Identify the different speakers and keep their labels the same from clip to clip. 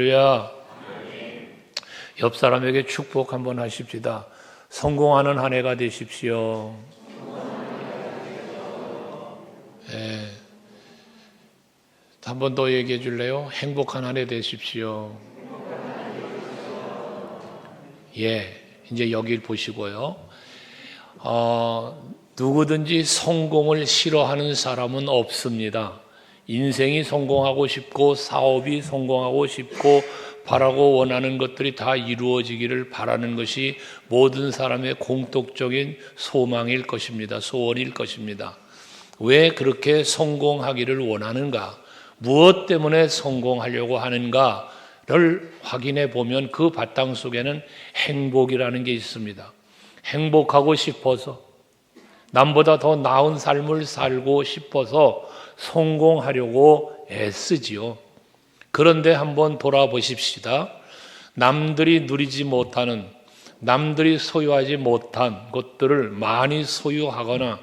Speaker 1: 할렐루야. 옆 사람에게 축복 한번 하십시다. 성공하는 한 해가 되십시오. 네. 한 번 더 얘기해 줄래요? 행복한 한 해 되십시오. 예, 이제 여길 보시고요. 누구든지 성공을 싫어하는 사람은 없습니다. 인생이 성공하고 싶고 사업이 성공하고 싶고 바라고 원하는 것들이 다 이루어지기를 바라는 것이 모든 사람의 공통적인 소망일 것입니다. 소원일 것입니다. 왜 그렇게 성공하기를 원하는가? 무엇 때문에 성공하려고 하는가를 확인해 보면 그 바탕 속에는 행복이라는 게 있습니다. 행복하고 싶어서, 남보다 더 나은 삶을 살고 싶어서 성공하려고 애쓰지요. 그런데 한번 돌아보십시다. 남들이 누리지 못하는, 남들이 소유하지 못한 것들을 많이 소유하거나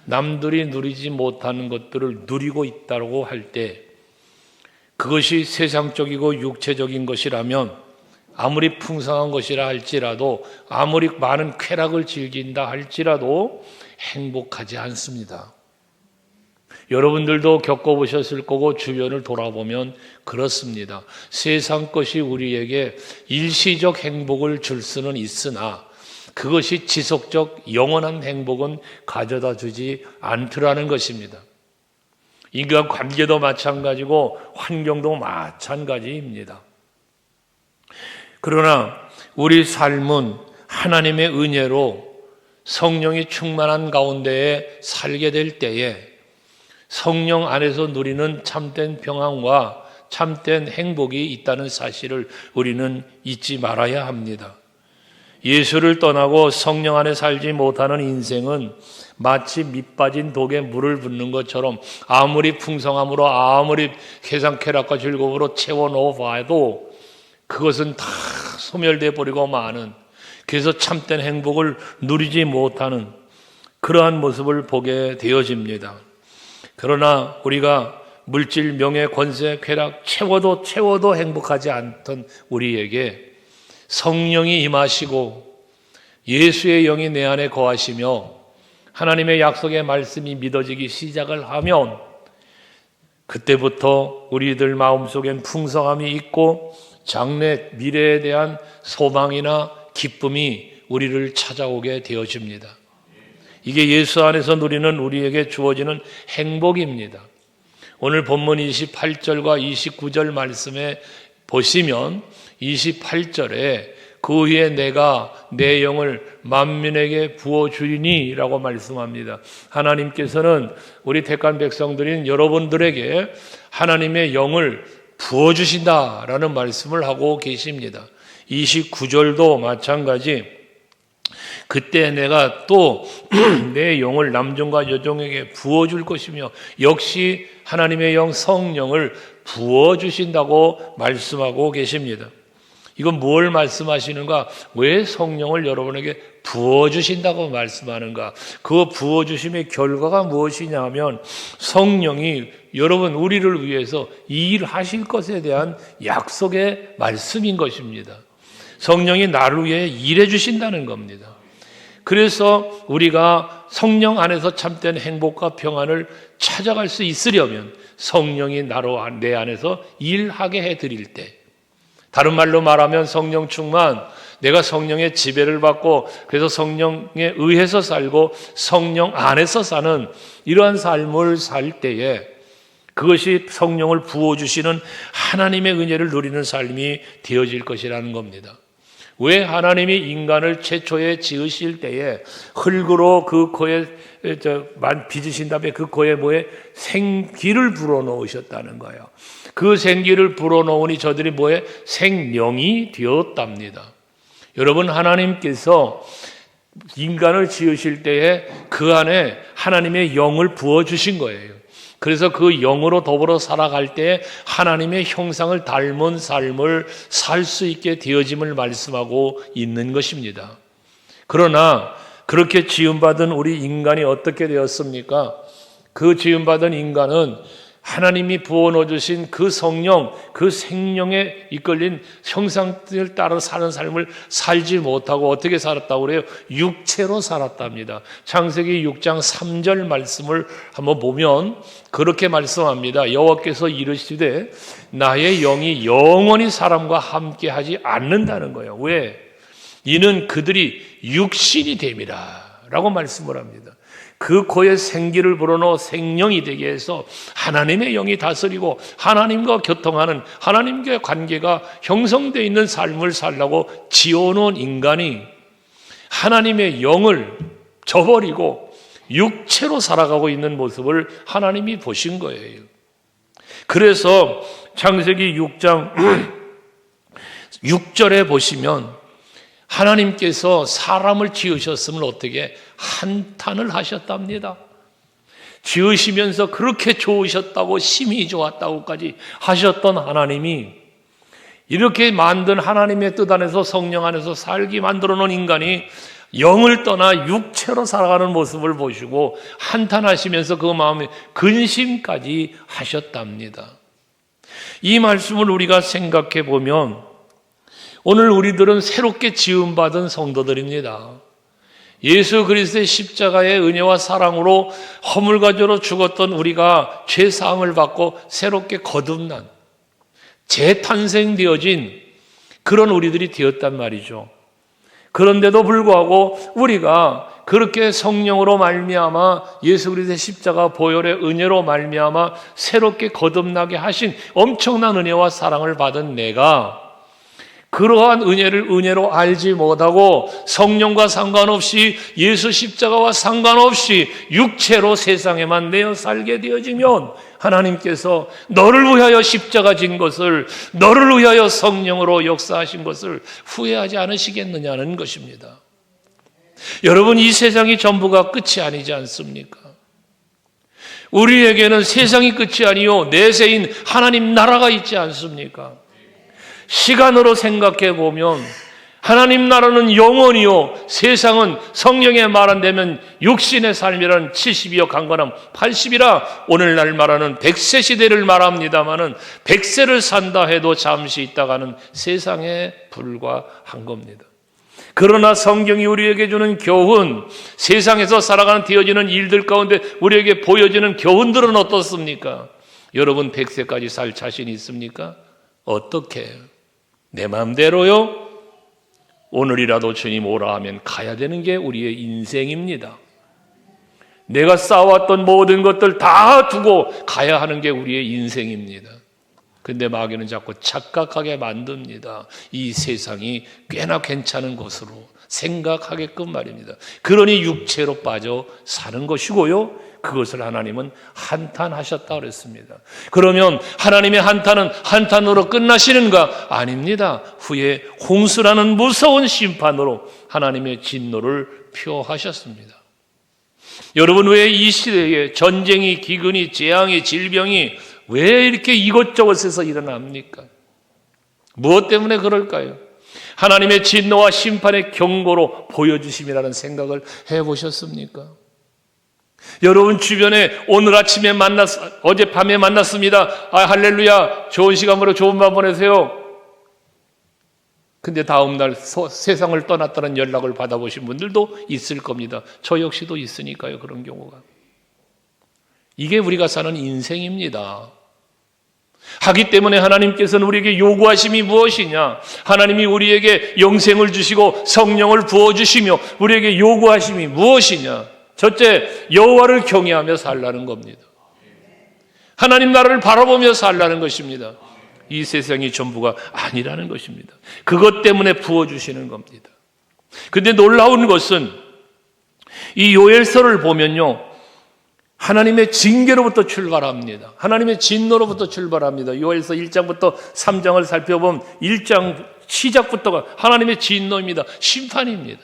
Speaker 1: 남들이 누리지 못하는 것들을 누리고 있다고 할 때 그것이 세상적이고 육체적인 것이라면 아무리 풍성한 것이라 할지라도 아무리 많은 쾌락을 즐긴다 할지라도 행복하지 않습니다. 여러분들도 겪어보셨을 거고 주변을 돌아보면 그렇습니다. 세상 것이 우리에게 일시적 행복을 줄 수는 있으나 그것이 지속적 영원한 행복은 가져다 주지 않더라는 것입니다. 인간 관계도 마찬가지고 환경도 마찬가지입니다. 그러나 우리 삶은 하나님의 은혜로 성령이 충만한 가운데에 살게 될 때에 성령 안에서 누리는 참된 평안과 참된 행복이 있다는 사실을 우리는 잊지 말아야 합니다. 예수를 떠나고 성령 안에 살지 못하는 인생은 마치 밑 빠진 독에 물을 붓는 것처럼 아무리 풍성함으로 아무리 세상 쾌락과 즐거움으로 채워넣어 봐도 그것은 다 소멸돼 버리고 마는, 그래서 참된 행복을 누리지 못하는 그러한 모습을 보게 되어집니다. 그러나 우리가 물질, 명예, 권세, 쾌락 채워도 행복하지 않던 우리에게 성령이 임하시고 예수의 영이 내 안에 거하시며 하나님의 약속의 말씀이 믿어지기 시작을 하면 그때부터 우리들 마음속엔 풍성함이 있고 장래 미래에 대한 소망이나 기쁨이 우리를 찾아오게 되어집니다. 이게 예수 안에서 누리는 우리에게 주어지는 행복입니다. 오늘 본문 28절과 29절 말씀에 보시면 28절에 그 후에 내가 내 영을 만민에게 부어주리니 라고 말씀합니다. 하나님께서는 우리 택한 백성들인 여러분들에게 하나님의 영을 부어주신다라는 말씀을 하고 계십니다. 29절도 마찬가지, 그때 내가 또 내 영을 남종과 여종에게 부어줄 것이며 역시 하나님의 영 성령을 부어주신다고 말씀하고 계십니다. 이건 뭘 말씀하시는가? 왜 성령을 여러분에게 부어주신다고 말씀하는가? 그 부어주심의 결과가 무엇이냐 하면 성령이 여러분 우리를 위해서 일하실 것에 대한 약속의 말씀인 것입니다. 성령이 나를 위해 일해 주신다는 겁니다. 그래서 우리가 성령 안에서 참된 행복과 평안을 찾아갈 수 있으려면 성령이 내 안에서 일하게 해드릴 때, 다른 말로 말하면 성령 충만, 내가 성령의 지배를 받고 그래서 성령에 의해서 살고 성령 안에서 사는 이러한 삶을 살 때에 그것이 성령을 부어주시는 하나님의 은혜를 누리는 삶이 되어질 것이라는 겁니다. 왜 하나님이 인간을 최초에 지으실 때에 흙으로 그 코에 빚으신 다음에 그 코에 생기를 불어넣으셨다는 거예요. 그 생기를 불어넣으니 저들이 생령이 되었답니다. 여러분, 하나님께서 인간을 지으실 때에 그 안에 하나님의 영을 부어주신 거예요. 그래서 그 영으로 더불어 살아갈 때 하나님의 형상을 닮은 삶을 살 수 있게 되어짐을 말씀하고 있는 것입니다. 그러나 그렇게 지음받은 우리 인간이 어떻게 되었습니까? 그 지음받은 인간은 하나님이 부어 주신 그 성령, 그 생명에 이끌린 형상을 따라 사는 삶을 살지 못하고 어떻게 살았다고 그래요? 육체로 살았답니다. 창세기 6장 3절 말씀을 한번 보면 그렇게 말씀합니다. 여호와께서 이르시되 나의 영이 영원히 사람과 함께하지 않는다는 거예요. 왜? 이는 그들이 육신이 됨이라 라고 말씀을 합니다. 그 코에 생기를 불어넣어 생명이 되게 해서 하나님의 영이 다스리고 하나님과 교통하는 하나님과의 관계가 형성되어 있는 삶을 살라고 지어놓은 인간이 하나님의 영을 저버리고 육체로 살아가고 있는 모습을 하나님이 보신 거예요. 그래서 창세기 6장 6절에 보시면 하나님께서 사람을 지으셨으면 어떻게 한탄을 하셨답니다. 지으시면서 그렇게 좋으셨다고 심히 좋았다고까지 하셨던 하나님이 이렇게 만든 하나님의 뜻 안에서 성령 안에서 살게 만들어 놓은 인간이 영을 떠나 육체로 살아가는 모습을 보시고 한탄하시면서 그 마음에 근심까지 하셨답니다. 이 말씀을 우리가 생각해 보면 오늘 우리들은 새롭게 지음받은 성도들입니다. 예수 그리스도의 십자가의 은혜와 사랑으로 허물과죄로 죽었던 우리가 죄사함을 받고 새롭게 거듭난 재탄생되어진 그런 우리들이 되었단 말이죠. 그런데도 불구하고 우리가 그렇게 성령으로 말미암아 예수 그리스도의 십자가 보혈의 은혜로 말미암아 새롭게 거듭나게 하신 엄청난 은혜와 사랑을 받은 내가 그러한 은혜를 은혜로 알지 못하고 성령과 상관없이 예수 십자가와 상관없이 육체로 세상에만 내어 살게 되어지면 하나님께서 너를 위하여 십자가 진 것을, 너를 위하여 성령으로 역사하신 것을 후회하지 않으시겠느냐는 것입니다. 여러분, 이 세상이 전부가 끝이 아니지 않습니까? 우리에게는 세상이 끝이 아니요 내세인 하나님 나라가 있지 않습니까? 시간으로 생각해 보면 하나님 나라는 영원이요 세상은 성령의 말 안 되면 육신의 삶이라는 70이요 강건함 80이라 오늘날 말하는 100세 시대를 말합니다마는 100세를 산다 해도 잠시 있다가는 세상에 불과한 겁니다. 그러나 성경이 우리에게 주는 교훈, 세상에서 살아가는 되어지는 일들 가운데 우리에게 보여지는 교훈들은 어떻습니까? 여러분 100세까지 살 자신 있습니까? 어떻게? 내 마음대로요? 오늘이라도 주님 오라 하면 가야 되는 게 우리의 인생입니다. 내가 쌓아왔던 모든 것들 다 두고 가야 하는 게 우리의 인생입니다. 근데 마귀는 자꾸 착각하게 만듭니다. 이 세상이 꽤나 괜찮은 것으로 생각하게끔 말입니다. 그러니 육체로 빠져 사는 것이고요. 그것을 하나님은 한탄하셨다 그랬습니다. 그러면 하나님의 한탄은 한탄으로 끝나시는가? 아닙니다. 후에 홍수라는 무서운 심판으로 하나님의 진노를 표하셨습니다. 여러분, 왜 이 시대에 전쟁이, 기근이, 재앙이, 질병이 왜 이렇게 이것저것에서 일어납니까? 무엇 때문에 그럴까요? 하나님의 진노와 심판의 경고로 보여주심이라는 생각을 해보셨습니까? 여러분 주변에 오늘 아침에 어젯밤에 만났습니다. 할렐루야, 좋은 시간 보내고 좋은 밤 보내세요. 근데 다음날 세상을 떠났다는 연락을 받아보신 분들도 있을 겁니다. 저 역시도 있으니까요, 그런 경우가. 이게 우리가 사는 인생입니다. 하기 때문에 하나님께서는 우리에게 요구하심이 무엇이냐? 하나님이 우리에게 영생을 주시고 성령을 부어주시며 우리에게 요구하심이 무엇이냐? 첫째, 여호와를 경외하며 살라는 겁니다. 하나님 나라를 바라보며 살라는 것입니다. 이 세상이 전부가 아니라는 것입니다. 그것 때문에 부어주시는 겁니다. 근데 놀라운 것은 이 요엘서를 보면요, 하나님의 징계로부터 출발합니다. 하나님의 진노로부터 출발합니다. 요엘서 1장부터 3장을 살펴보면 1장 시작부터가 하나님의 진노입니다. 심판입니다.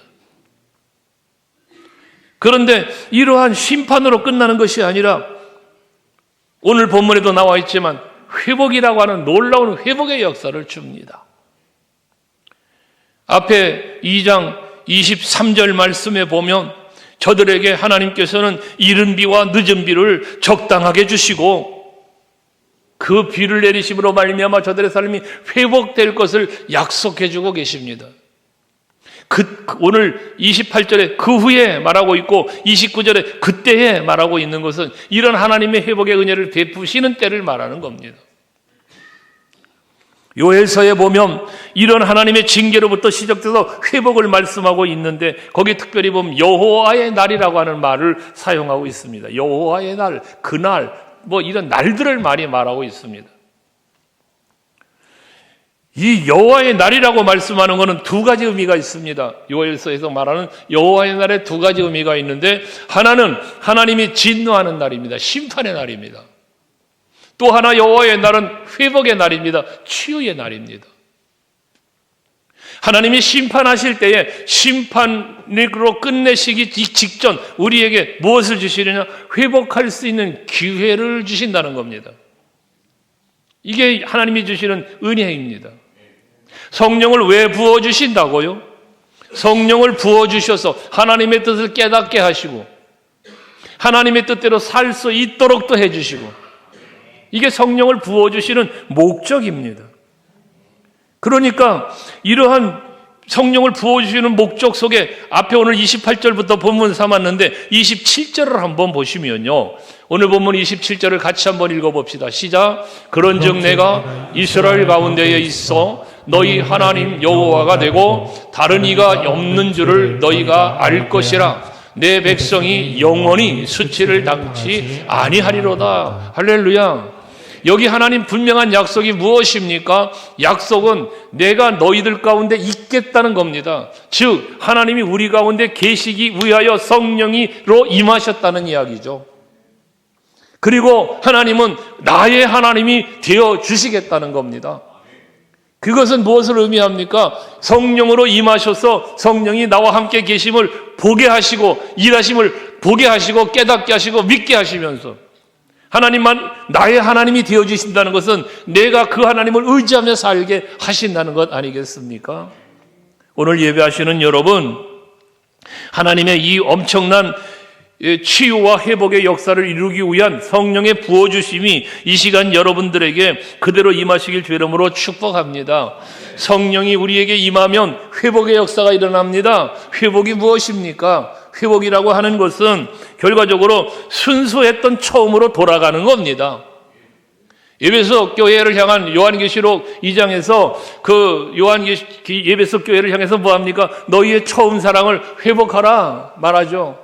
Speaker 1: 그런데 이러한 심판으로 끝나는 것이 아니라 오늘 본문에도 나와 있지만 회복이라고 하는 놀라운 회복의 역사를 줍니다. 앞에 2장 23절 말씀에 보면 저들에게 하나님께서는 이른 비와 늦은 비를 적당하게 주시고 그 비를 내리심으로 말미암아 저들의 삶이 회복될 것을 약속해 주고 계십니다. 오늘 28절에 그 후에 말하고 있고 29절에 그때에 말하고 있는 것은 이런 하나님의 회복의 은혜를 베푸시는 때를 말하는 겁니다. 요엘서에 보면 이런 하나님의 징계로부터 시작돼서 회복을 말씀하고 있는데 거기 특별히 보면 여호와의 날이라고 하는 말을 사용하고 있습니다. 여호와의 날, 그날, 이런 날들을 많이 말하고 있습니다. 이 여호와의 날이라고 말씀하는 것은 두 가지 의미가 있습니다. 요엘서에서 말하는 여호와의 날에 두 가지 의미가 있는데 하나는 하나님이 진노하는 날입니다. 심판의 날입니다. 또 하나 여호와의 날은 회복의 날입니다. 치유의 날입니다. 하나님이 심판하실 때에 심판으로 끝내시기 직전 우리에게 무엇을 주시느냐? 회복할 수 있는 기회를 주신다는 겁니다. 이게 하나님이 주시는 은혜입니다. 성령을 왜 부어주신다고요? 성령을 부어주셔서 하나님의 뜻을 깨닫게 하시고 하나님의 뜻대로 살 수 있도록 또 해주시고 이게 성령을 부어주시는 목적입니다. 그러니까 이러한 성령을 부어주시는 목적 속에 앞에 오늘 28절부터 본문 삼았는데 27절을 한번 보시면요. 오늘 본문 27절을 같이 한번 읽어봅시다. 시작. 그런즉 내가 이스라엘 가운데에 있어 너희 하나님 여호와가 되고 다른 이가 없는 줄을 너희가 알 것이라. 내 백성이 영원히 수치를 당치 아니하리로다. 할렐루야. 여기 하나님 분명한 약속이 무엇입니까? 약속은 내가 너희들 가운데 있겠다는 겁니다. 즉 하나님이 우리 가운데 계시기 위하여 성령이로 임하셨다는 이야기죠. 그리고 하나님은 나의 하나님이 되어 주시겠다는 겁니다. 그것은 무엇을 의미합니까? 성령으로 임하셔서 성령이 나와 함께 계심을 보게 하시고 일하심을 보게 하시고 깨닫게 하시고 믿게 하시면서 하나님만 나의 하나님이 되어주신다는 것은 내가 그 하나님을 의지하며 살게 하신다는 것 아니겠습니까? 오늘 예배하시는 여러분, 하나님의 이 엄청난 치유와 회복의 역사를 이루기 위한 성령의 부어주심이 이 시간 여러분들에게 그대로 임하시길 주 이름으로 축복합니다. 성령이 우리에게 임하면 회복의 역사가 일어납니다. 회복이 무엇입니까? 회복이라고 하는 것은 결과적으로 순수했던 처음으로 돌아가는 겁니다. 에베소 교회를 향한 요한계시록 2장에서 그 에베소 교회를 향해서 뭐합니까? 너희의 처음 사랑을 회복하라 말하죠.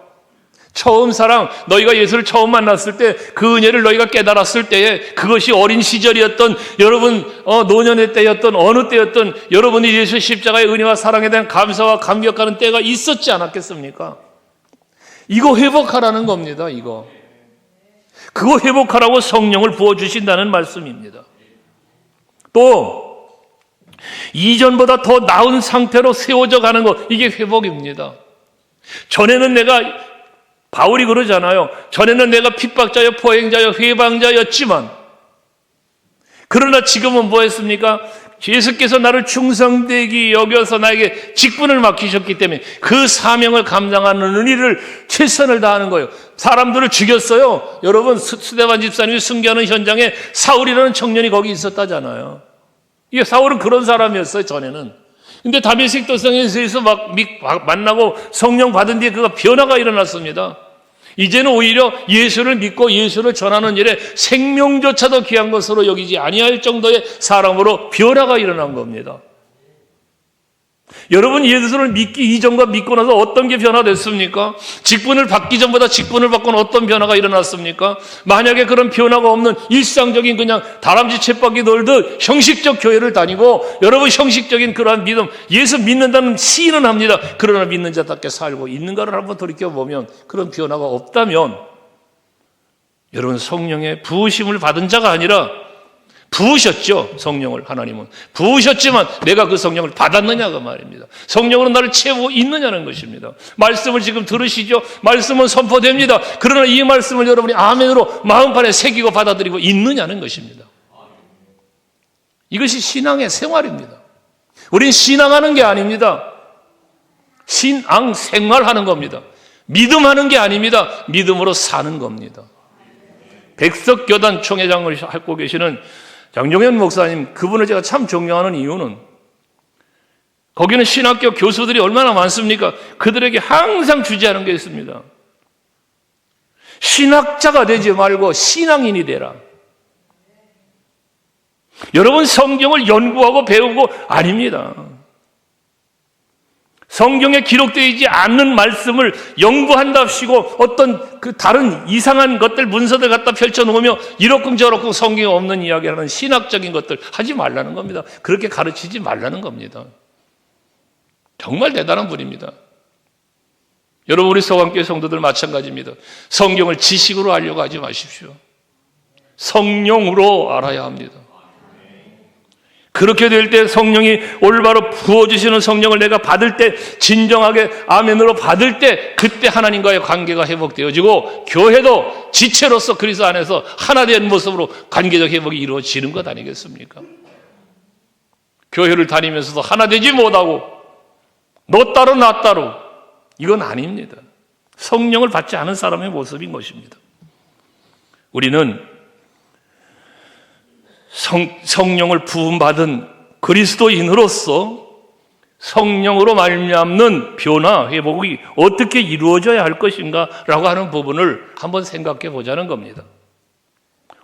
Speaker 1: 처음 사랑, 너희가 예수를 처음 만났을 때 그 은혜를 너희가 깨달았을 때에 그것이 어린 시절이었던 여러분 노년의 때였던 어느 때였던 여러분이 예수 십자가의 은혜와 사랑에 대한 감사와 감격하는 때가 있었지 않았겠습니까? 이거 회복하라는 겁니다. 그거 회복하라고 성령을 부어주신다는 말씀입니다. 또 이전보다 더 나은 상태로 세워져 가는 것, 이게 회복입니다. 전에는 바울이 그러잖아요. 전에는 내가 핍박자여 포행자여 회방자였지만 그러나 지금은 뭐했습니까? 예수께서 나를 충성되게 여겨서 나에게 직분을 맡기셨기 때문에 그 사명을 감당하는 은혜를 최선을 다하는 거예요. 사람들을 죽였어요. 여러분 스데반 집사님이 순교하는 현장에 사울이라는 청년이 거기 있었다잖아요. 이게 사울은 그런 사람이었어요. 전에는. 근데 다메섹 도성에서 만나고 성령 받은 뒤에 그가 변화가 일어났습니다. 이제는 오히려 예수를 믿고 예수를 전하는 일에 생명조차도 귀한 것으로 여기지 아니할 정도의 사람으로 변화가 일어난 겁니다. 여러분 예수를 믿기 이전과 믿고 나서 어떤 게 변화됐습니까? 직분을 받기 전보다 직분을 받고는 어떤 변화가 일어났습니까? 만약에 그런 변화가 없는 일상적인 그냥 다람쥐 쳇바퀴 돌듯 형식적 교회를 다니고 여러분 형식적인 그러한 믿음, 예수 믿는다는 시인은 합니다. 그러나 믿는 자답게 살고 있는가를 한번 돌이켜보면 그런 변화가 없다면 여러분 성령의 부으심을 받은 자가 아니라 부으셨죠. 성령을 하나님은 부으셨지만 내가 그 성령을 받았느냐가 말입니다. 성령으로 나를 채우고 있느냐는 것입니다. 말씀을 지금 들으시죠. 말씀은 선포됩니다. 그러나 이 말씀을 여러분이 아멘으로 마음판에 새기고 받아들이고 있느냐는 것입니다. 이것이 신앙의 생활입니다. 우린 신앙하는 게 아닙니다. 신앙 생활하는 겁니다. 믿음하는 게 아닙니다. 믿음으로 사는 겁니다. 백석교단 총회장을 하고 계시는 장종현 목사님, 그분을 제가 참 존경하는 이유는 거기는 신학교 교수들이 얼마나 많습니까? 그들에게 항상 주제하는 게 있습니다. 신학자가 되지 말고 신앙인이 되라. 여러분, 성경을 연구하고 배우고 아닙니다. 성경에 기록되어 있지 않는 말씀을 연구한답시고 어떤 그 다른 이상한 것들, 문서들 갖다 펼쳐놓으며 이러쿵저러쿵 성경에 없는 이야기하는 신학적인 것들 하지 말라는 겁니다. 그렇게 가르치지 말라는 겁니다. 정말 대단한 분입니다. 여러분, 우리 서강교회 성도들 마찬가지입니다. 성경을 지식으로 알려고 하지 마십시오. 성령으로 알아야 합니다. 그렇게 될 때 성령이 올바로 부어주시는 성령을 내가 받을 때, 진정하게 아멘으로 받을 때, 그때 하나님과의 관계가 회복되어지고 교회도 지체로서 그리스도 안에서 하나 된 모습으로 관계적 회복이 이루어지는 것 아니겠습니까? 교회를 다니면서도 하나 되지 못하고 너 따로 나 따로, 이건 아닙니다. 성령을 받지 않은 사람의 모습인 것입니다. 우리는 성령을 부음받은 그리스도인으로서 성령으로 말미암는 변화, 회복이 어떻게 이루어져야 할 것인가 라고 하는 부분을 한번 생각해 보자는 겁니다.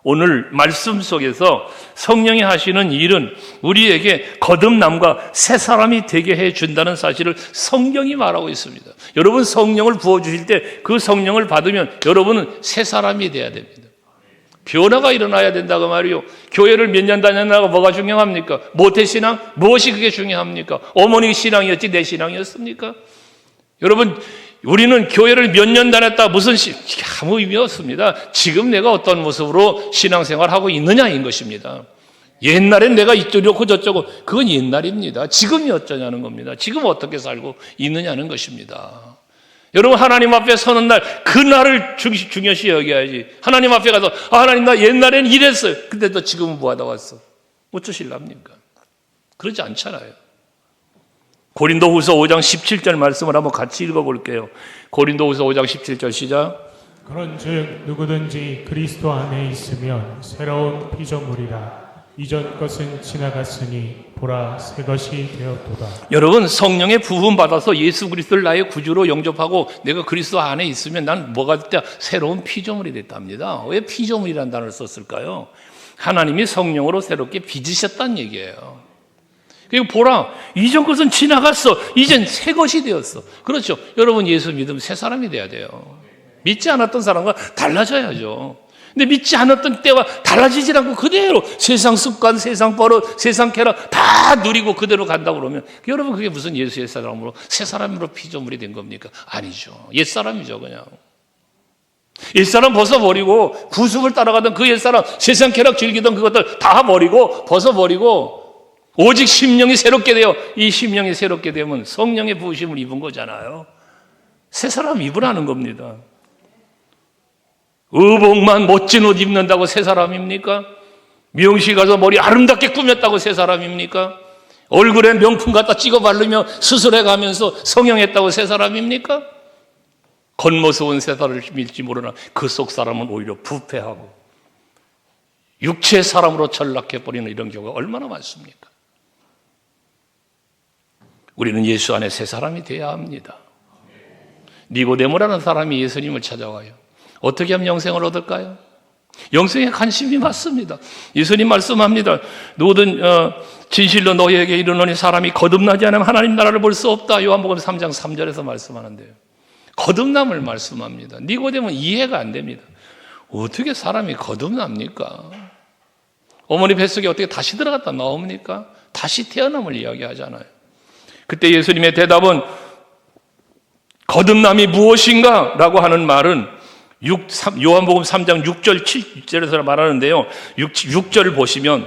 Speaker 1: 오늘 말씀 속에서 성령이 하시는 일은 우리에게 거듭남과 새 사람이 되게 해준다는 사실을 성경이 말하고 있습니다. 여러분, 성령을 부어주실 때 그 성령을 받으면 여러분은 새 사람이 돼야 됩니다. 변화가 일어나야 된다고 말이요. 교회를 몇 년 다녔나가 뭐가 중요합니까? 모태신앙? 무엇이 그게 중요합니까? 어머니 신앙이었지 내 신앙이었습니까? 여러분, 우리는 교회를 몇 년 다녔다 무슨 아무 의미 없습니다. 지금 내가 어떤 모습으로 신앙생활하고 있느냐인 것입니다. 옛날엔 내가 이쪽이고 저쪽고 그건 옛날입니다. 지금이 어쩌냐는 겁니다. 지금 어떻게 살고 있느냐는 것입니다. 여러분, 하나님 앞에 서는 날, 그날을 중요시 여겨야지. 하나님 앞에 가서 하나님, 나 옛날엔 이랬어요. 근데 너 지금은 뭐 하다 왔어? 어쩌실랍니까? 그러지 않잖아요. 고린도후서 5장 17절 말씀을 한번 같이 읽어볼게요. 고린도후서 5장 17절 시작.
Speaker 2: 그런즉 누구든지 그리스도 안에 있으면 새로운 피조물이라. 이전 것은 지나갔으니 보라 새 것이 되었도다. 여러분,
Speaker 1: 성령의 부음 받아서 예수 그리스도를 나의 구주로 영접하고 내가 그리스도 안에 있으면 난 뭐가 됐다? 새로운 피조물이 됐답니다. 왜 피조물이라는 단어를 썼을까요? 하나님이 성령으로 새롭게 빚으셨다는 얘기예요. 그리고 보라, 이전 것은 지나갔어. 이젠 새 것이 되었어. 그렇죠. 여러분, 예수 믿으면 새 사람이 돼야 돼요. 믿지 않았던 사람과 달라져야죠. 근데 믿지 않았던 때와 달라지지 않고 그대로 세상 습관, 세상 버릇, 세상 쾌락 다 누리고 그대로 간다고 그러면 여러분, 그게 무슨 예수의 사람으로 새 사람으로 피조물이 된 겁니까? 아니죠. 옛사람이죠. 그냥 옛사람 벗어버리고 구습을 따라가던 그 옛사람, 세상 쾌락 즐기던 그것들 다 버리고 벗어버리고 오직 심령이 새롭게 되어, 이 심령이 새롭게 되면 성령의 부으심을 입은 거잖아요. 새 사람 입으라는 겁니다. 의복만 멋진 옷 입는다고 새 사람입니까? 미용실 가서 머리 아름답게 꾸몄다고 새 사람입니까? 얼굴에 명품 갖다 찍어 바르며 수술해 가면서 성형했다고 새 사람입니까? 겉모습은 새 사람일지 모르나 그 속 사람은 오히려 부패하고 육체의 사람으로 전락해버리는 이런 경우가 얼마나 많습니까? 우리는 예수 안에 새 사람이 되어야 합니다. 니고데모라는 사람이 예수님을 찾아와요. 어떻게 하면 영생을 얻을까요? 영생에 관심이 많습니다. 예수님 말씀합니다. 누구든 진실로 너희에게 이르노니 사람이 거듭나지 않으면 하나님 나라를 볼 수 없다. 요한복음 3장 3절에서 말씀하는데요. 거듭남을 말씀합니다. 니고데모는 이해가 안 됩니다. 어떻게 사람이 거듭납니까? 어머니 뱃속에 어떻게 다시 들어갔다 나옵니까? 다시 태어남을 이야기하잖아요. 그때 예수님의 대답은 거듭남이 무엇인가? 라고 하는 말은 요한복음 3장 6절 7절에서 말하는데요. 6절을 보시면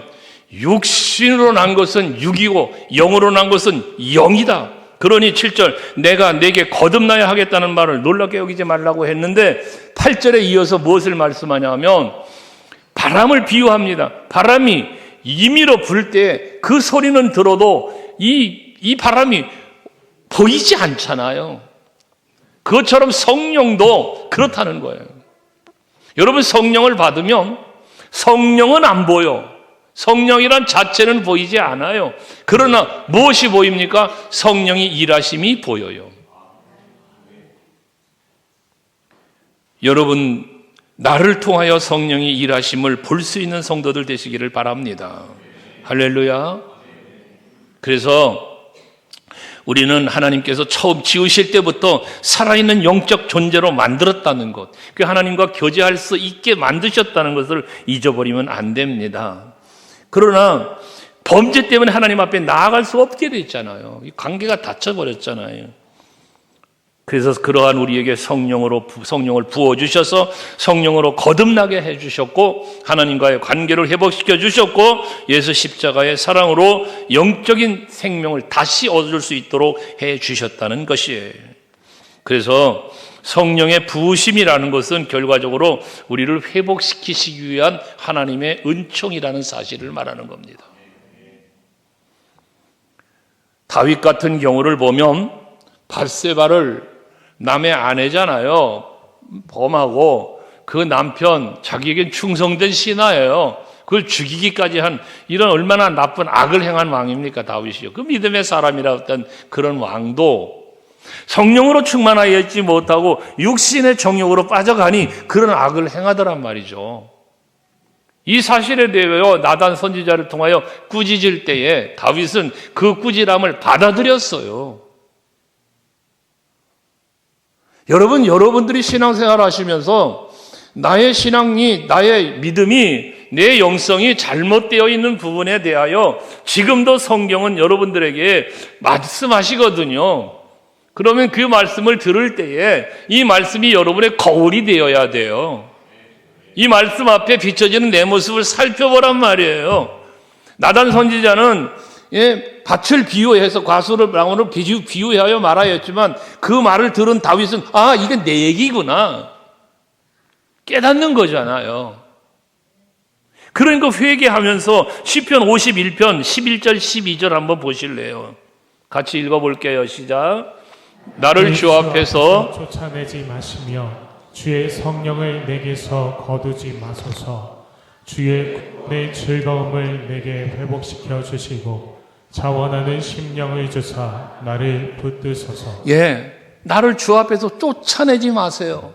Speaker 1: 육신으로 난 것은 육이고 영으로 난 것은 영이다. 그러니 7절 내가 내게 거듭나야 하겠다는 말을 놀랍게 여기지 말라고 했는데 8절에 이어서 무엇을 말씀하냐면 바람을 비유합니다. 바람이 임의로 불 때 그 소리는 들어도 이 바람이 보이지 않잖아요. 그것처럼 성령도 그렇다는 거예요. 여러분, 성령을 받으면 성령은 안 보여. 성령이란 자체는 보이지 않아요. 그러나 무엇이 보입니까? 성령이 일하심이 보여요. 여러분, 나를 통하여 성령이 일하심을 볼 수 있는 성도들 되시기를 바랍니다. 할렐루야. 그래서 우리는 하나님께서 처음 지으실 때부터 살아있는 영적 존재로 만들었다는 것, 그 하나님과 교제할 수 있게 만드셨다는 것을 잊어버리면 안 됩니다. 그러나 범죄 때문에 하나님 앞에 나아갈 수 없게 됐잖아요. 이 관계가 닫혀버렸잖아요. 그래서 그러한 우리에게 성령을 부어주셔서 성령으로 거듭나게 해주셨고, 하나님과의 관계를 회복시켜 주셨고, 예수 십자가의 사랑으로 영적인 생명을 다시 얻을 수 있도록 해주셨다는 것이에요. 그래서 성령의 부으심이라는 것은 결과적으로 우리를 회복시키시기 위한 하나님의 은총이라는 사실을 말하는 겁니다. 다윗 같은 경우를 보면 밧세바를, 남의 아내잖아요, 범하고 그 남편, 자기에겐 충성된 신하예요. 그걸 죽이기까지 한 이런 얼마나 나쁜 악을 행한 왕입니까, 다윗이요. 그 믿음의 사람이라 했던 그런 왕도 성령으로 충만하여 있지 못하고 육신의 정욕으로 빠져가니 그런 악을 행하더란 말이죠. 이 사실에 대하여 나단 선지자를 통하여 꾸짖을 때에 다윗은 그 꾸지람을 받아들였어요. 여러분들이 신앙생활 하시면서 나의 신앙이, 나의 믿음이, 내 영성이 잘못되어 있는 부분에 대하여 지금도 성경은 여러분들에게 말씀하시거든요. 그러면 그 말씀을 들을 때에 이 말씀이 여러분의 거울이 되어야 돼요. 이 말씀 앞에 비춰지는 내 모습을 살펴보란 말이에요. 나단 선지자는 밭을 비유해서 과수를 나무를 비유하여 말하였지만 그 말을 들은 다윗은 이게 내 얘기구나 깨닫는 거잖아요. 그러니까 회개하면서 시편 51편 11절 12절 한번 보실래요? 같이 읽어볼게요. 시작. 나를 주 앞에서
Speaker 2: 쫓아내지 마시며 주의 성령을 내게서 거두지 마소서. 주의 내 즐거움을 내게 회복시켜 주시고 자원하는 심령을 주사 나를 붙드소서.
Speaker 1: 나를 주 앞에서 쫓아내지 마세요.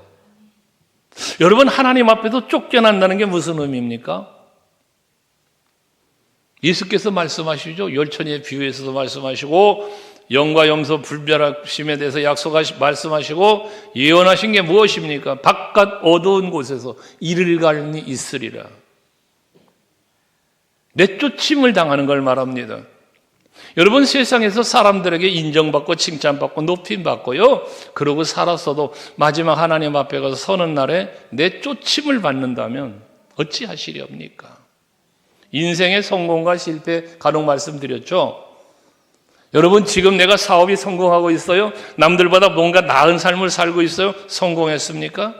Speaker 1: 여러분, 하나님 앞에서 쫓겨난다는 게 무슨 의미입니까? 예수께서 말씀하시죠. 열천의 비유에서도 말씀하시고 영과 염소 분별하심에 대해서 말씀하시고 예언하신 게 무엇입니까? 바깥 어두운 곳에서 이를 갈니 있으리라. 내쫓임을 당하는 걸 말합니다. 여러분, 세상에서 사람들에게 인정받고 칭찬받고 높임받고요, 그러고 살았어도 마지막 하나님 앞에 가서 서는 날에 내쫓임을 받는다면 어찌하시렵니까? 인생의 성공과 실패 간혹 말씀드렸죠. 여러분, 지금 내가 사업이 성공하고 있어요? 남들보다 뭔가 나은 삶을 살고 있어요? 성공했습니까?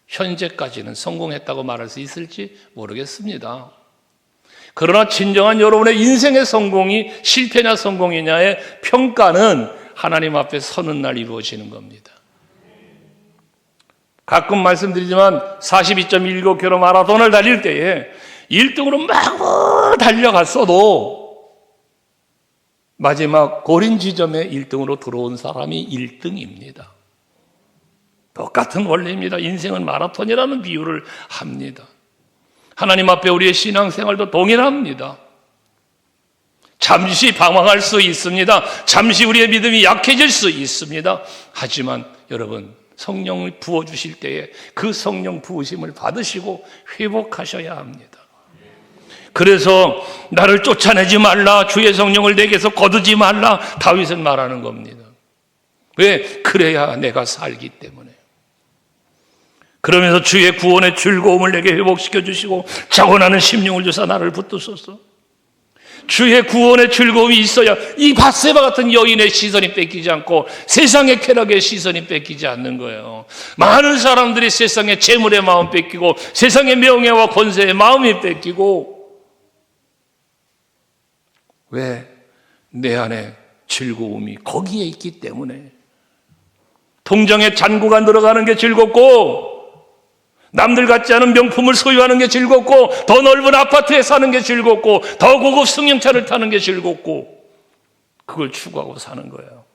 Speaker 1: 현재까지는 성공했다고 말할 수 있을지 모르겠습니다. 그러나 진정한 여러분의 인생의 성공이 실패냐 성공이냐의 평가는 하나님 앞에 서는 날 이루어지는 겁니다. 가끔 말씀드리지만 42.195km 마라톤을 달릴 때에 1등으로 막 달려갔어도 마지막 고린 지점에 1등으로 들어온 사람이 1등입니다. 똑같은 원리입니다. 인생은 마라톤이라는 비유를 합니다. 하나님 앞에 우리의 신앙생활도 동일합니다. 잠시 방황할 수 있습니다. 잠시 우리의 믿음이 약해질 수 있습니다. 하지만 여러분, 성령을 부어주실 때에 그 성령 부으심을 받으시고 회복하셔야 합니다. 그래서 나를 쫓아내지 말라, 주의 성령을 내게서 거두지 말라, 다윗은 말하는 겁니다. 왜? 그래야 내가 살기 때문에. 그러면서 주의 구원의 즐거움을 내게 회복시켜 주시고 자원하는 심령을 주사 나를 붙드소서. 주의 구원의 즐거움이 있어야 이 밧세바 같은 여인의 시선이 뺏기지 않고 세상의 쾌락의 시선이 뺏기지 않는 거예요. 많은 사람들이 세상의 재물의 마음 뺏기고 세상의 명예와 권세의 마음이 뺏기고, 왜? 내 안에 즐거움이 거기에 있기 때문에. 통장에 잔고가 늘어가는 게 즐겁고 남들 같지 않은 명품을 소유하는 게 즐겁고, 더 넓은 아파트에 사는 게 즐겁고, 더 고급 승용차를 타는 게 즐겁고, 그걸 추구하고 사는 거예요.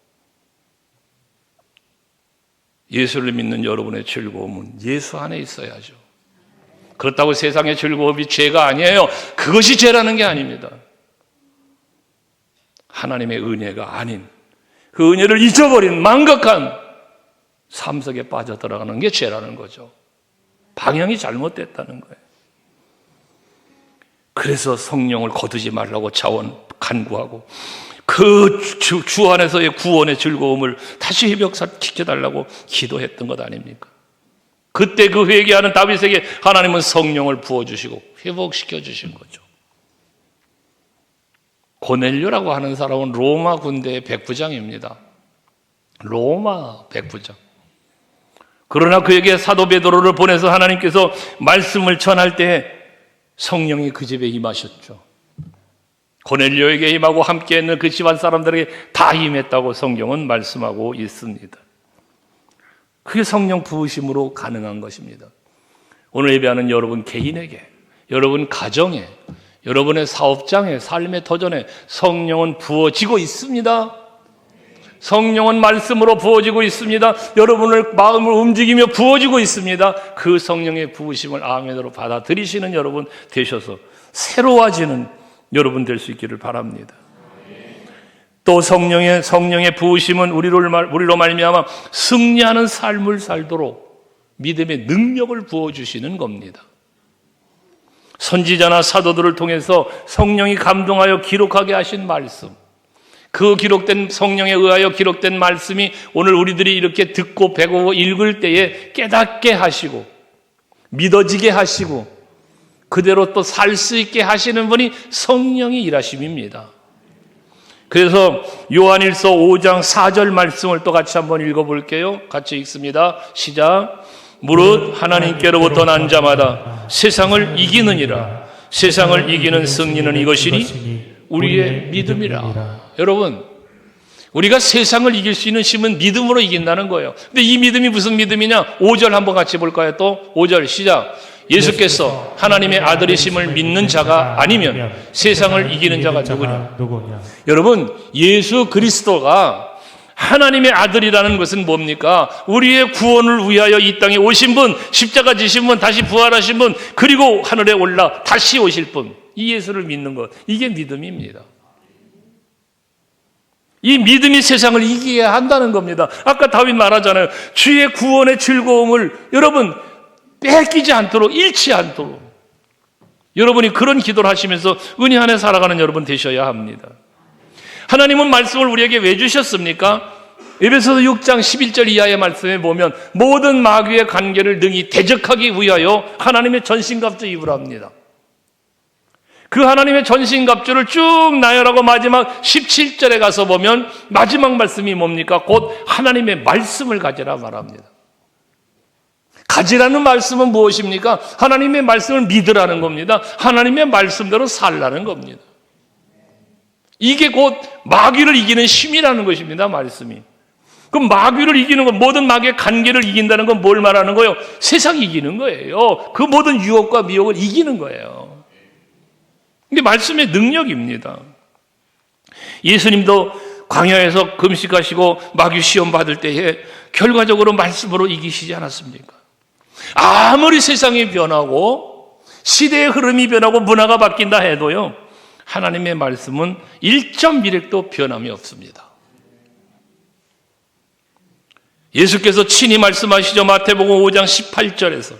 Speaker 1: 예수를 믿는 여러분의 즐거움은 예수 안에 있어야죠. 그렇다고 세상의 즐거움이 죄가 아니에요. 그것이 죄라는 게 아닙니다. 하나님의 은혜가 아닌 그 은혜를 잊어버린 망각한 삶 속에 빠져들어가는 게 죄라는 거죠. 방향이 잘못됐다는 거예요. 그래서 성령을 거두지 말라고 자원 간구하고 그 주 안에서의 구원의 즐거움을 다시 회복시켜달라고 기도했던 것 아닙니까? 그때 그 회개하는 다윗에게 하나님은 성령을 부어주시고 회복시켜주신 거죠. 고넬료라고 하는 사람은 로마 군대의 백부장입니다. 로마 백부장. 그러나 그에게 사도 베드로를 보내서 하나님께서 말씀을 전할 때 성령이 그 집에 임하셨죠. 고넬료에게 임하고 함께 있는 그 집안 사람들에게 다 임했다고 성경은 말씀하고 있습니다. 그게 성령 부으심으로 가능한 것입니다. 오늘 예배하는 여러분 개인에게, 여러분 가정에, 여러분의 사업장에, 삶의 터전에 성령은 부어지고 있습니다. 성령은 말씀으로 부어지고 있습니다. 여러분의 마음을 움직이며 부어지고 있습니다. 그 성령의 부으심을 아멘으로 받아들이시는 여러분 되셔서 새로워지는 여러분 될 수 있기를 바랍니다. 또 성령의 부으심은 우리로 말미암아 승리하는 삶을 살도록 믿음의 능력을 부어주시는 겁니다. 선지자나 사도들을 통해서 성령이 감동하여 기록하게 하신 말씀, 그 기록된 성령에 의하여 기록된 말씀이 오늘 우리들이 이렇게 듣고 배우고 읽을 때에 깨닫게 하시고 믿어지게 하시고 그대로 또 살 수 있게 하시는 분이 성령의 일하심입니다. 그래서 요한일서 5장 4절 말씀을 또 같이 한번 읽어볼게요. 같이 읽습니다. 시작. 무릇 하나님께로부터 난 자마다 세상을 이기느니라. 세상을 이기는 승리는 이것이니 우리의 믿음이라. 여러분, 우리가 세상을 이길 수 있는 힘은 믿음으로 이긴다는 거예요. 근데 이 믿음이 무슨 믿음이냐? 5절 한번 같이 볼까요? 또 5절 시작. 예수께서 하나님의 아들이심을 믿는 자가 아니면 세상을 이기는 자가 누구냐? 여러분, 예수 그리스도가 하나님의 아들이라는 것은 뭡니까? 우리의 구원을 위하여 이 땅에 오신 분, 십자가 지신 분, 다시 부활하신 분, 그리고 하늘에 올라 다시 오실 분, 이 예수를 믿는 것, 이게 믿음입니다. 이 믿음이 세상을 이기게 한다는 겁니다. 아까 다윗 말하잖아요. 주의 구원의 즐거움을 여러분 뺏기지 않도록, 잃지 않도록 여러분이 그런 기도를 하시면서 은혜 안에 살아가는 여러분 되셔야 합니다. 하나님은 말씀을 우리에게 왜 주셨습니까? 에베소서 6장 11절 이하의 말씀에 보면 모든 마귀의 관계를 능히 대적하기 위하여 하나님의 전신갑주 입으라 합니다. 그 하나님의 전신갑주를 쭉 나열하고 마지막 17절에 가서 보면 마지막 말씀이 뭡니까? 곧 하나님의 말씀을 가지라 말합니다. 가지라는 말씀은 무엇입니까? 하나님의 말씀을 믿으라는 겁니다. 하나님의 말씀대로 살라는 겁니다. 이게 곧 마귀를 이기는 힘이라는 것입니다. 말씀이. 그럼 마귀를 이기는 건, 모든 마귀의 관계를 이긴다는 건 뭘 말하는 거예요? 세상이 이기는 거예요. 그 모든 유혹과 미혹을 이기는 거예요. 이게 말씀의 능력입니다. 예수님도 광야에서 금식하시고 마귀 시험 받을 때에 결과적으로 말씀으로 이기시지 않았습니까? 아무리 세상이 변하고 시대의 흐름이 변하고 문화가 바뀐다 해도요, 하나님의 말씀은 1.1획도 변함이 없습니다. 예수께서 친히 말씀하시죠. 마태복음 5장 18절에서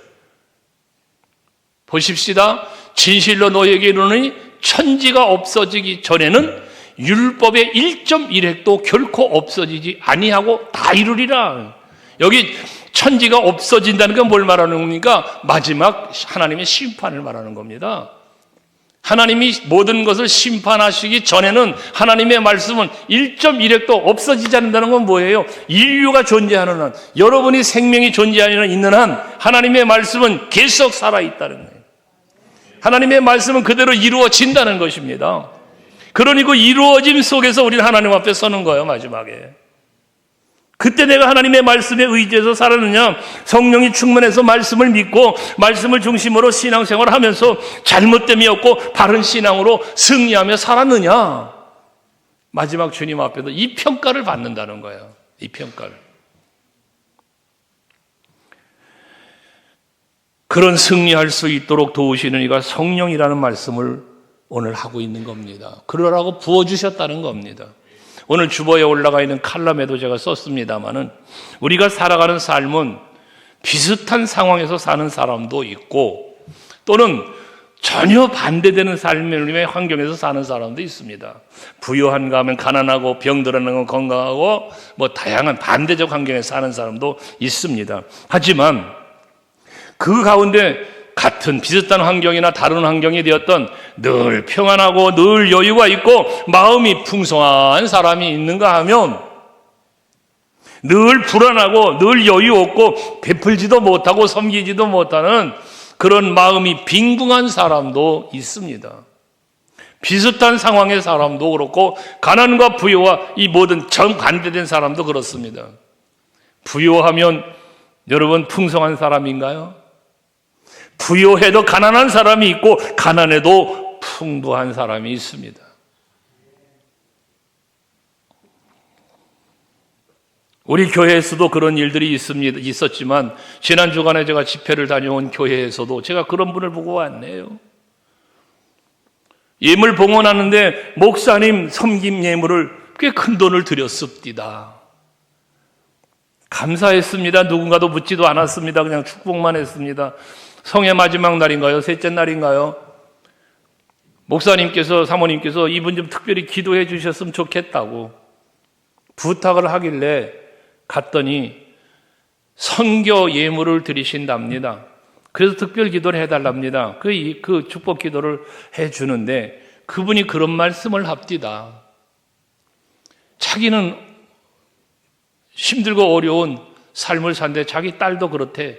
Speaker 1: 보십시다. 진실로 너희에게 이르노니 천지가 없어지기 전에는 율법의 1.1획도 결코 없어지지 아니하고 다 이루리라. 여기 천지가 없어진다는 건 뭘 말하는 겁니까? 마지막 하나님의 심판을 말하는 겁니다. 하나님이 모든 것을 심판하시기 전에는 하나님의 말씀은 1.1획도 없어지지 않는다는 건 뭐예요? 인류가 존재하는 한, 여러분이 생명이 존재하는 있는 한 하나님의 말씀은 계속 살아있다는 거예요. 하나님의 말씀은 그대로 이루어진다는 것입니다. 그러니 그 이루어짐 속에서 우리는 하나님 앞에 서는 거예요. 마지막에 그때 내가 하나님의 말씀에 의지해서 살았느냐? 성령이 충만해서 말씀을 믿고 말씀을 중심으로 신앙생활을 하면서 잘못됨이 없고 바른 신앙으로 승리하며 살았느냐? 마지막 주님 앞에서 이 평가를 받는다는 거예요. 이 평가를. 그런 승리할 수 있도록 도우시는 이가 성령이라는 말씀을 오늘 하고 있는 겁니다. 그러라고 부어주셨다는 겁니다. 오늘 주보에 올라가 있는 칼럼에도 제가 썼습니다마는 우리가 살아가는 삶은 비슷한 상황에서 사는 사람도 있고 또는 전혀 반대되는 삶의 환경에서 사는 사람도 있습니다. 부유한가 하면 가난하고 병들어는 건강하고 다양한 반대적 환경에서 사는 사람도 있습니다. 하지만 그 가운데 같은 비슷한 환경이나 다른 환경이 되었던 늘 평안하고 늘 여유가 있고 마음이 풍성한 사람이 있는가 하면 늘 불안하고 늘 여유 없고 베풀지도 못하고 섬기지도 못하는 그런 마음이 빈궁한 사람도 있습니다. 비슷한 상황의 사람도 그렇고 가난과 부유와 이 모든 정반대된 사람도 그렇습니다. 부유하면 여러분 풍성한 사람인가요? 부유해도 가난한 사람이 있고 가난해도 풍부한 사람이 있습니다. 우리 교회에서도 그런 일들이 있었지만 지난 주간에 제가 집회를 다녀온 교회에서도 제가 그런 분을 보고 왔네요. 예물 봉헌하는데 목사님 섬김 예물을 꽤 큰 돈을 드렸습니다. 감사했습니다. 누군가도 묻지도 않았습니다. 그냥 축복만 했습니다. 성의 마지막 날인가요? 셋째 날인가요? 목사님께서 사모님께서 이분 좀 특별히 기도해 주셨으면 좋겠다고 부탁을 하길래 갔더니 선교 예물을 드리신답니다. 그래서 특별 기도를 해달랍니다. 그 축복 기도를 해주는데 그분이 그런 말씀을 합디다. 자기는 힘들고 어려운 삶을 사는데 자기 딸도 그렇대.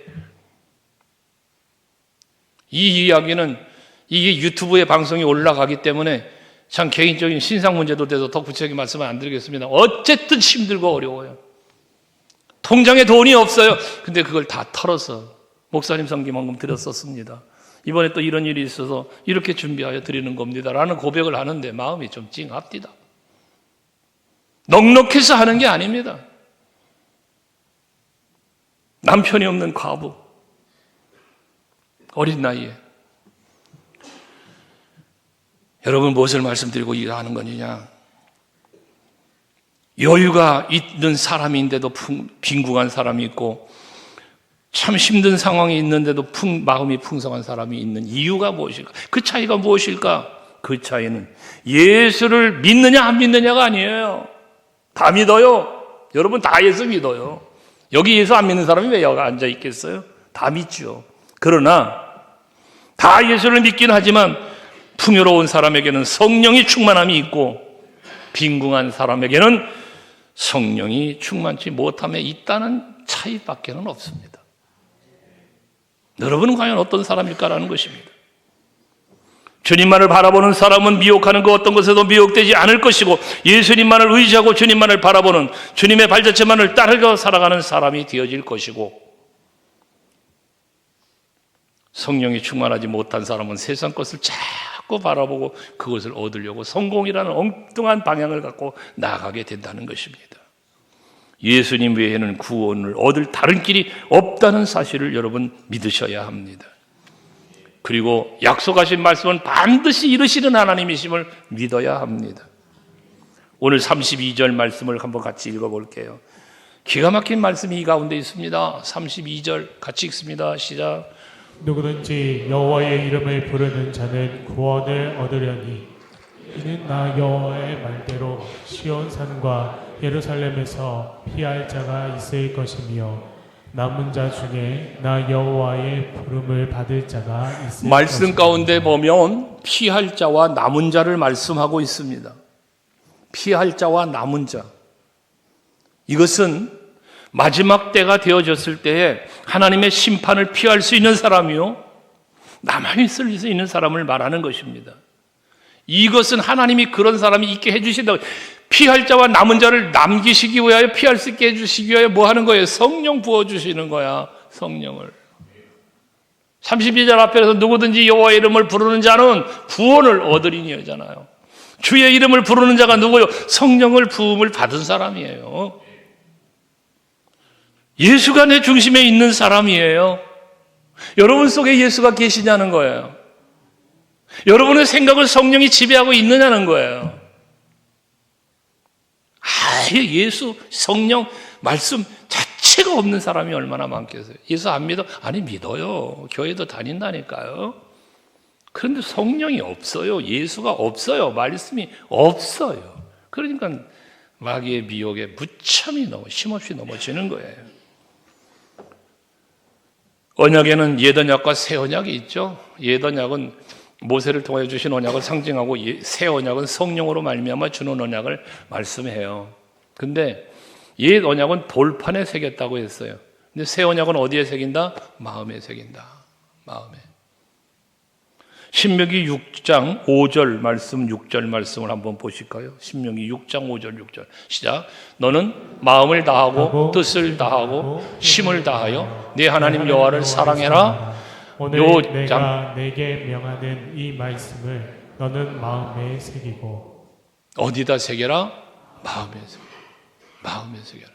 Speaker 1: 이 이야기는 이게 유튜브에 방송이 올라가기 때문에 참 개인적인 신상 문제도 돼서 더 구체적인 말씀은 안 드리겠습니다. 어쨌든 힘들고 어려워요. 통장에 돈이 없어요. 근데 그걸 다 털어서 목사님 성김헌금 드렸었습니다. 이번에 또 이런 일이 있어서 이렇게 준비하여 드리는 겁니다. 라는 고백을 하는데 마음이 좀 찡합디다. 넉넉해서 하는 게 아닙니다. 남편이 없는 과부. 어린 나이에. 여러분 무엇을 말씀드리고 일하는 거냐? 여유가 있는 사람인데도 빈궁한 사람이 있고 참 힘든 상황이 있는데도 마음이 풍성한 사람이 있는 이유가 무엇일까? 그 차이가 무엇일까? 그 차이는 예수를 믿느냐 안 믿느냐가 아니에요. 다 믿어요. 여러분 다 예수 믿어요. 여기 예수 안 믿는 사람이 왜 여기 앉아 있겠어요? 다 믿죠. 그러나 다 예수를 믿긴 하지만 풍요로운 사람에게는 성령이 충만함이 있고 빈궁한 사람에게는 성령이 충만치 못함에 있다는 차이밖에는 없습니다. 여러분은 과연 어떤 사람일까라는 것입니다. 주님만을 바라보는 사람은 미혹하는 그 어떤 것에도 미혹되지 않을 것이고 예수님만을 의지하고 주님만을 바라보는 주님의 발자취만을 따르고 살아가는 사람이 되어질 것이고 성령이 충만하지 못한 사람은 세상 것을 자꾸 바라보고 그것을 얻으려고 성공이라는 엉뚱한 방향을 갖고 나아가게 된다는 것입니다. 예수님 외에는 구원을 얻을 다른 길이 없다는 사실을 여러분 믿으셔야 합니다. 그리고 약속하신 말씀은 반드시 이루시는 하나님이심을 믿어야 합니다. 오늘 32절 말씀을 한번 같이 읽어볼게요. 기가 막힌 말씀이 이 가운데 있습니다. 32절 같이 읽습니다. 시작.
Speaker 2: 누구든지 여호와의 이름을 부르는 자는 구원을 얻으려니 이는 나 여호와의 말대로 시온산과 예루살렘에서 피할 자가 있을 것이며 남은 자 중에 나 여호와의 부름을 받을 자가 있을
Speaker 1: 말씀
Speaker 2: 것이며.
Speaker 1: 가운데 보면 피할 자와 남은 자를 말씀하고 있습니다. 피할 자와 남은 자. 이것은 마지막 때가 되어졌을 때에 하나님의 심판을 피할 수 있는 사람이요 남아있을 수 있는 사람을 말하는 것입니다. 이것은 하나님이 그런 사람이 있게 해주신다고. 피할 자와 남은 자를 남기시기 위하여 피할 수 있게 해주시기 위하여 뭐 하는 거예요? 성령 부어주시는 거야. 성령을. 32절 앞에서 누구든지 여호와의 이름을 부르는 자는 구원을 얻으리니 하잖아요. 주의 이름을 부르는 자가 누구요? 성령을 부음을 받은 사람이에요. 예수가 내 중심에 있는 사람이에요. 여러분 속에 예수가 계시냐는 거예요. 여러분의 생각을 성령이 지배하고 있느냐는 거예요. 아예 예수, 성령, 말씀 자체가 없는 사람이 얼마나 많겠어요. 예수 안 믿어? 아니 믿어요. 교회도 다닌다니까요. 그런데 성령이 없어요. 예수가 없어요. 말씀이 없어요. 그러니까 마귀의 미혹에 무참히 힘없이 넘어지는 거예요. 언약에는 옛 언약과 새 언약이 있죠. 옛 언약은 모세를 통해 주신 언약을 상징하고 새 언약은 성령으로 말미암아 주는 언약을 말씀해요. 근데 옛 언약은 돌판에 새겼다고 했어요. 근데 새 언약은 어디에 새긴다? 마음에 새긴다. 마음에. 신명기 6장 5절 말씀, 6절 말씀을 한번 보실까요? 신명기 6장 5절 6절 시작. 너는 마음을 다하고 뜻을 다하고 힘을 다하여 네 하나님 여호와를 사랑해라.
Speaker 2: 오늘 내가 내게 명하는 이 말씀을 너는 마음에 새기고.
Speaker 1: 어디다 새겨라? 마음에 새겨라. 마음에 새겨라.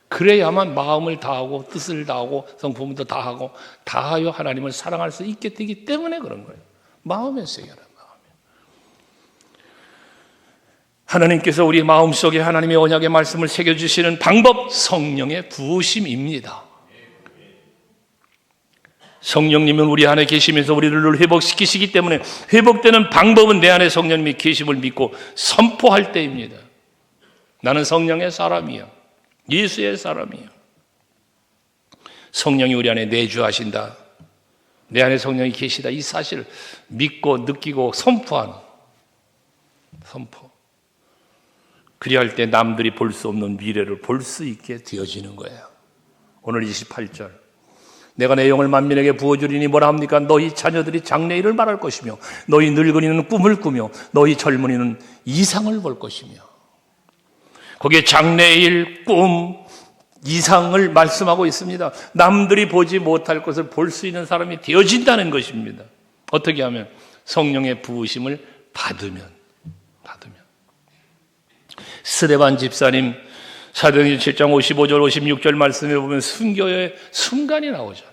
Speaker 1: 그래야만 마음을 다하고 뜻을 다하고 성품도 다하고 다하여 하나님을 사랑할 수 있게 되기 때문에 그런 거예요. 마음에 새겨라. 마음에. 하나님께서 우리 마음속에 하나님의 언약의 말씀을 새겨주시는 방법, 성령의 부으심입니다. 성령님은 우리 안에 계시면서 우리를 회복시키시기 때문에 회복되는 방법은 내 안에 성령님이 계심을 믿고 선포할 때입니다. 나는 성령의 사람이야. 예수의 사람이야. 성령이 우리 안에 내주하신다. 내 안에 성령이 계시다. 이 사실을 믿고 느끼고 선포하는 선포. 그리할 때 남들이 볼 수 없는 미래를 볼 수 있게 되어지는 거예요. 오늘 28절. 내가 내 영을 만민에게 부어주리니 뭐라 합니까? 너희 자녀들이 장래일을 말할 것이며 너희 늙은이는 꿈을 꾸며 너희 젊은이는 이상을 볼 것이며. 거기에 장래일, 꿈, 이상을 말씀하고 있습니다. 남들이 보지 못할 것을 볼 수 있는 사람이 되어진다는 것입니다. 어떻게 하면? 성령의 부으심을 받으면. 스데반 집사님 사도행전 7장 55절 56절 말씀에 보면 순교의 순간이 나오잖아요.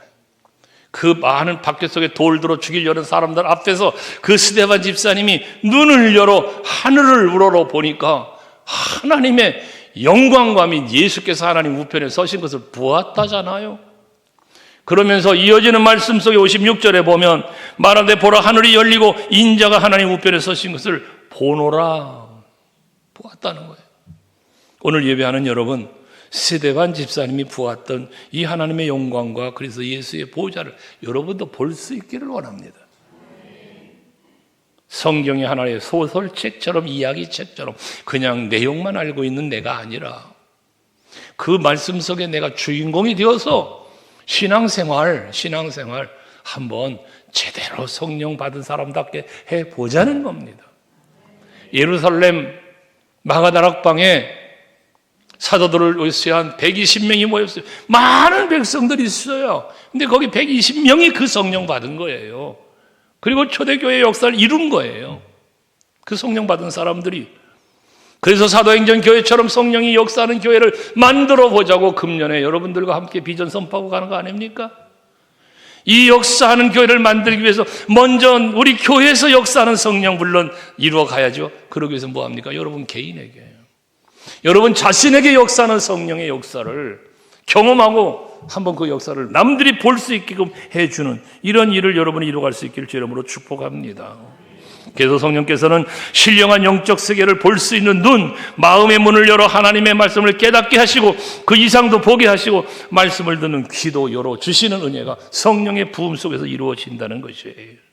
Speaker 1: 그 많은 박쥐 속에 돌 들어 죽이려는 사람들 앞에서 그 스데반 집사님이 눈을 열어 하늘을 우러러 보니까 하나님의 영광과 및 예수께서 하나님 우편에 서신 것을 보았다잖아요. 그러면서 이어지는 말씀 속에 56절에 보면 말하되 보라 하늘이 열리고 인자가 하나님 우편에 서신 것을 보노라. 보았다는 거예요. 오늘 예배하는 여러분, 스데반 집사님이 보았던 이 하나님의 영광과 그래서 예수의 보좌를 여러분도 볼 수 있기를 원합니다. 성경이 하나의 소설책처럼 이야기책처럼 그냥 내용만 알고 있는 내가 아니라 그 말씀 속에 내가 주인공이 되어서 신앙생활 한번 제대로 성령 받은 사람답게 해보자는 겁니다. 예루살렘 마가다락방에 사도들을 위해 한 120명이 모였어요. 많은 백성들이 있어요. 근데 거기 120명이 그 성령 받은 거예요. 그리고 초대교회의 역사를 이룬 거예요. 그 성령 받은 사람들이. 그래서 사도행전 교회처럼 성령이 역사하는 교회를 만들어 보자고 금년에 여러분들과 함께 비전 선포하고 가는 거 아닙니까? 이 역사하는 교회를 만들기 위해서 먼저 우리 교회에서 역사하는 성령 물론 이루어 가야죠. 그러기 위해서 뭐 합니까? 여러분 개인에게, 여러분 자신에게 역사하는 성령의 역사를 경험하고 한번 그 역사를 남들이 볼 수 있게끔 해주는 이런 일을 여러분이 이루어갈 수 있기를 주 이름으로 축복합니다. 그래서 성령께서는 신령한 영적 세계를 볼 수 있는 눈, 마음의 문을 열어 하나님의 말씀을 깨닫게 하시고 그 이상도 보게 하시고 말씀을 듣는 귀도 열어주시는 은혜가 성령의 부음 속에서 이루어진다는 것이에요.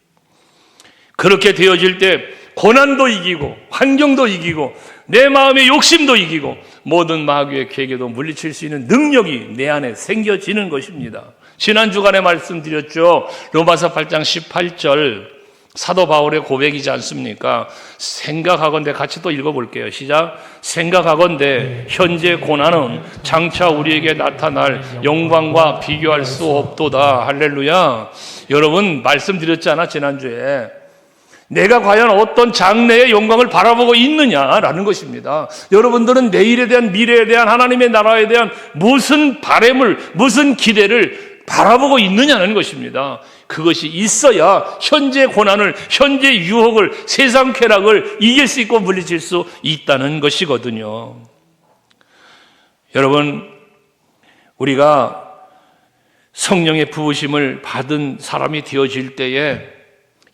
Speaker 1: 그렇게 되어질 때 고난도 이기고 환경도 이기고 내 마음의 욕심도 이기고 모든 마귀의 계계도 물리칠 수 있는 능력이 내 안에 생겨지는 것입니다. 지난 주간에 말씀드렸죠. 로마서 8장 18절 사도 바울의 고백이지 않습니까? 생각하건대, 같이 또 읽어볼게요. 시작. 생각하건대 현재 고난은 장차 우리에게 나타날 영광과 비교할 수 없도다. 할렐루야. 여러분, 말씀드렸잖아, 지난주에. 내가 과연 어떤 장래의 영광을 바라보고 있느냐라는 것입니다. 여러분들은 내일에 대한, 미래에 대한, 하나님의 나라에 대한 무슨 바램을, 무슨 기대를 바라보고 있느냐는 것입니다. 그것이 있어야 현재 고난을, 현재 유혹을, 세상 쾌락을 이길 수 있고 물리칠 수 있다는 것이거든요. 여러분, 우리가 성령의 부으심을 받은 사람이 되어질 때에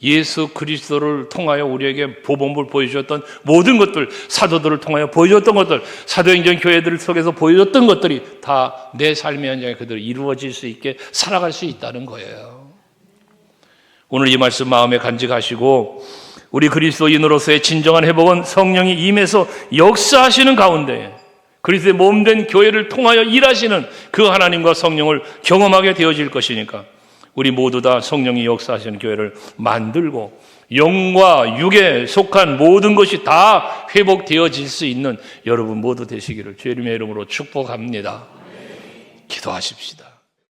Speaker 1: 예수 그리스도를 통하여 우리에게 보복을 보여주었던 모든 것들, 사도들을 통하여 보여줬던 것들, 사도행전 교회들 속에서 보여줬던 것들이 다 내 삶의 현장에 그대로 이루어질 수 있게 살아갈 수 있다는 거예요. 오늘 이 말씀 마음에 간직하시고, 우리 그리스도인으로서의 진정한 회복은 성령이 임해서 역사하시는 가운데 그리스도의 몸된 교회를 통하여 일하시는 그 하나님과 성령을 경험하게 되어질 것이니까 우리 모두 다 성령이 역사하시는 교회를 만들고 영과 육에 속한 모든 것이 다 회복되어질 수 있는 여러분 모두 되시기를 주의 이름으로 축복합니다. 기도하십시다.